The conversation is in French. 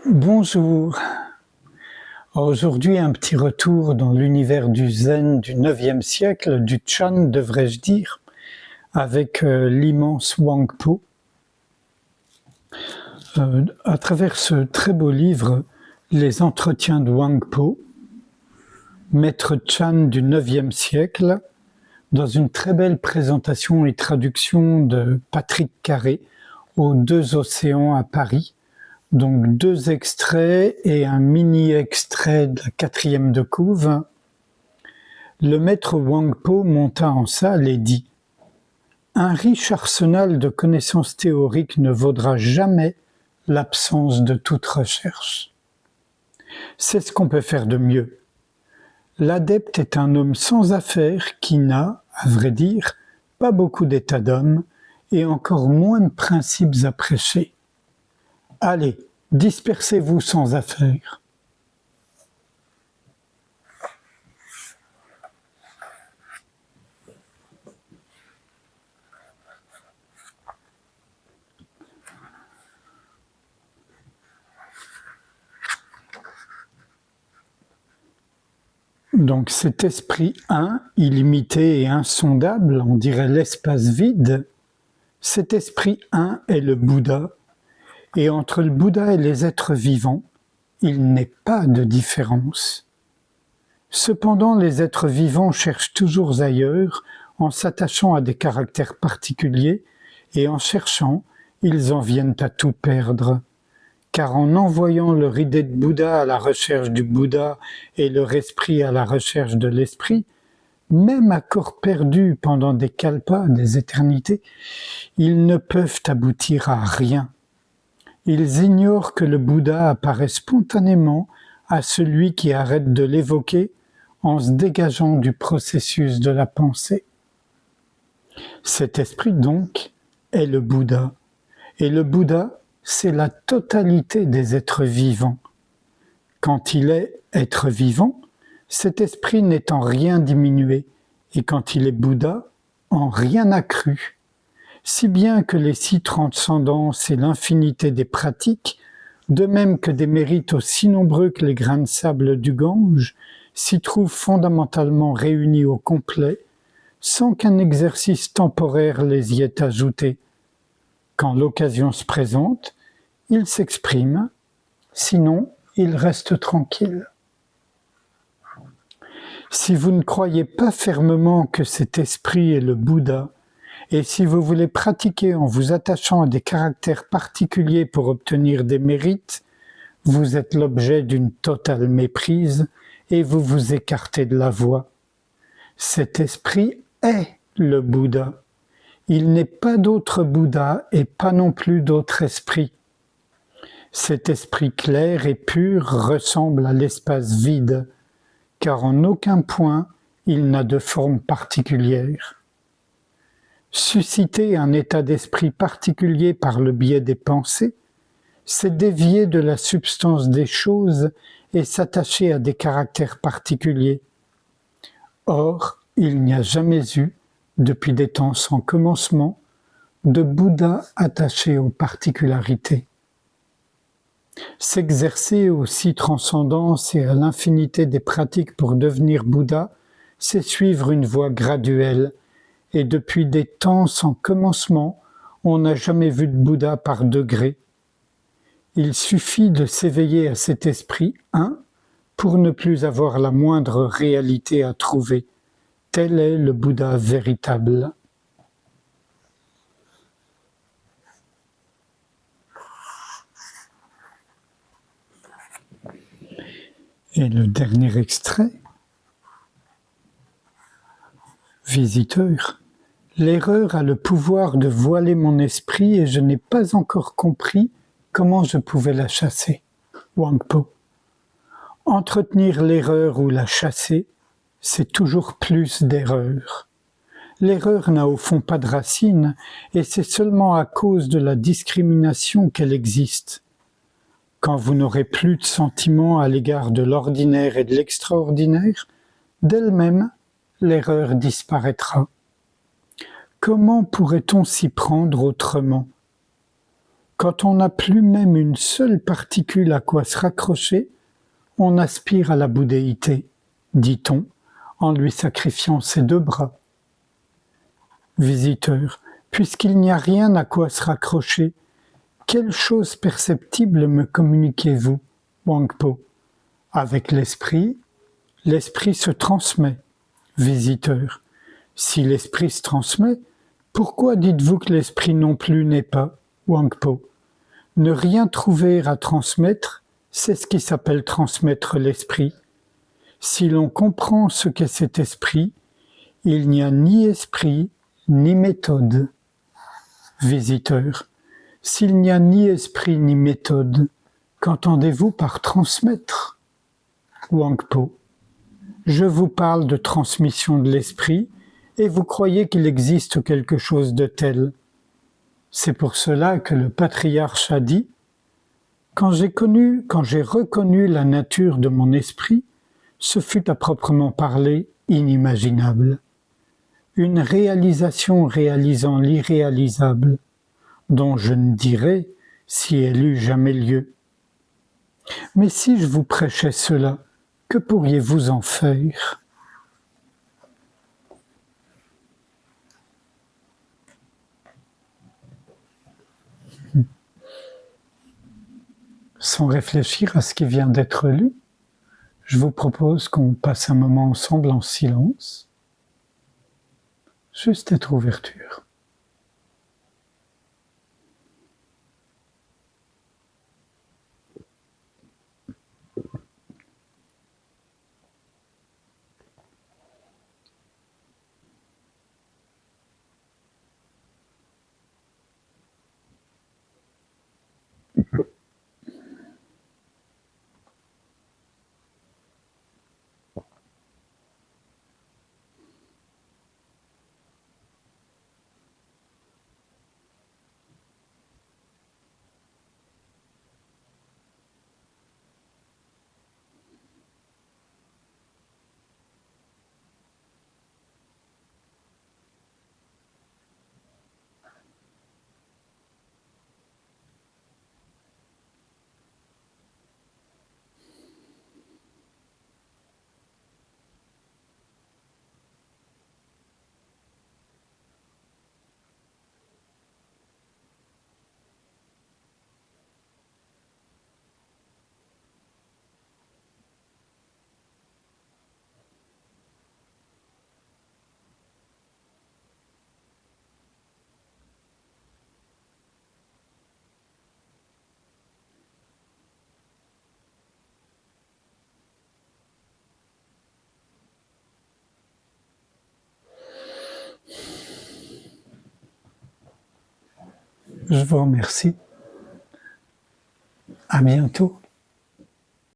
Bonjour. Aujourd'hui, un petit retour dans l'univers du zen du 9e siècle, du Chan devrais-je dire, avec l'immense Wang Po. À travers ce très beau livre, Les entretiens de Wang Po, maître Chan du 9e siècle, dans une très belle présentation et traduction de Patrick Carré aux Deux Océans à Paris. Donc 2 extraits et un mini-extrait de la 4e de couve. Le maître Wang Po monta en salle et dit « Un riche arsenal de connaissances théoriques ne vaudra jamais l'absence de toute recherche. C'est ce qu'on peut faire de mieux. L'adepte est un homme sans affaires qui n'a, à vrai dire, pas beaucoup d'état d'âme et encore moins de principes à prêcher. Allez, dispersez-vous sans affaires. » Donc cet esprit un, illimité et insondable, on dirait l'espace vide, cet esprit un est le Bouddha, et entre le Bouddha et les êtres vivants, il n'est pas de différence. Cependant, les êtres vivants cherchent toujours ailleurs, en s'attachant à des caractères particuliers, et en cherchant, ils en viennent à tout perdre. Car en envoyant leur idée de Bouddha à la recherche du Bouddha et leur esprit à la recherche de l'esprit, même à corps perdu pendant des kalpas, des éternités, ils ne peuvent aboutir à rien. Ils ignorent que le Bouddha apparaît spontanément à celui qui arrête de l'évoquer en se dégageant du processus de la pensée. Cet esprit donc est le Bouddha, et le Bouddha c'est la totalité des êtres vivants. Quand il est être vivant, cet esprit n'est en rien diminué, et quand il est Bouddha, en rien accru. Si bien que les 6 transcendances et l'infinité des pratiques, de même que des mérites aussi nombreux que les grains de sable du Gange, s'y trouvent fondamentalement réunis au complet, sans qu'un exercice temporaire les y ait ajoutés. Quand l'occasion se présente, il s'exprime, sinon il reste tranquille. Si vous ne croyez pas fermement que cet esprit est le Bouddha, et si vous voulez pratiquer en vous attachant à des caractères particuliers pour obtenir des mérites, vous êtes l'objet d'une totale méprise et vous vous écartez de la voie. Cet esprit est le Bouddha. Il n'est pas d'autre Bouddha et pas non plus d'autre esprit. Cet esprit clair et pur ressemble à l'espace vide, car en aucun point il n'a de forme particulière. Susciter un état d'esprit particulier par le biais des pensées, c'est dévier de la substance des choses et s'attacher à des caractères particuliers. Or, il n'y a jamais eu, depuis des temps sans commencement, de Bouddha attaché aux particularités. S'exercer aux 6 transcendances et à l'infinité des pratiques pour devenir Bouddha, c'est suivre une voie graduelle, et depuis des temps sans commencement, on n'a jamais vu de Bouddha par degrés. Il suffit de s'éveiller à cet esprit un pour ne plus avoir la moindre réalité à trouver. Tel est le Bouddha véritable. Et le dernier extrait. Visiteur, l'erreur a le pouvoir de voiler mon esprit et je n'ai pas encore compris comment je pouvais la chasser. Wang Po. Entretenir l'erreur ou la chasser, c'est toujours plus d'erreur. L'erreur n'a au fond pas de racine et c'est seulement à cause de la discrimination qu'elle existe. Quand vous n'aurez plus de sentiments à l'égard de l'ordinaire et de l'extraordinaire, d'elle-même, l'erreur disparaîtra. Comment pourrait-on s'y prendre autrement ? Quand on n'a plus même une seule particule à quoi se raccrocher, on aspire à la bouddhéité, dit-on, en lui sacrifiant ses 2 bras. Visiteur, puisqu'il n'y a rien à quoi se raccrocher, quelle chose perceptible me communiquez-vous, Wangpo? Avec l'esprit se transmet. Visiteur, si l'esprit se transmet, pourquoi dites-vous que l'esprit non plus n'est pas, Wangpo? Ne rien trouver à transmettre, c'est ce qui s'appelle transmettre l'esprit. Si l'on comprend ce qu'est cet esprit, il n'y a ni esprit, ni méthode. Visiteur, s'il n'y a ni esprit ni méthode, qu'entendez-vous par transmettre? Wangpo, je vous parle de transmission de l'esprit et vous croyez qu'il existe quelque chose de tel. C'est pour cela que le patriarche a dit « Quand j'ai reconnu la nature de mon esprit, ce fut à proprement parler inimaginable. Une réalisation réalisant l'irréalisable, dont je ne dirais si elle eut jamais lieu. Mais si je vous prêchais cela, que pourriez-vous en faire ? » Sans réfléchir à ce qui vient d'être lu, je vous propose qu'on passe un moment ensemble en silence, juste être ouverture. Je vous remercie. À bientôt.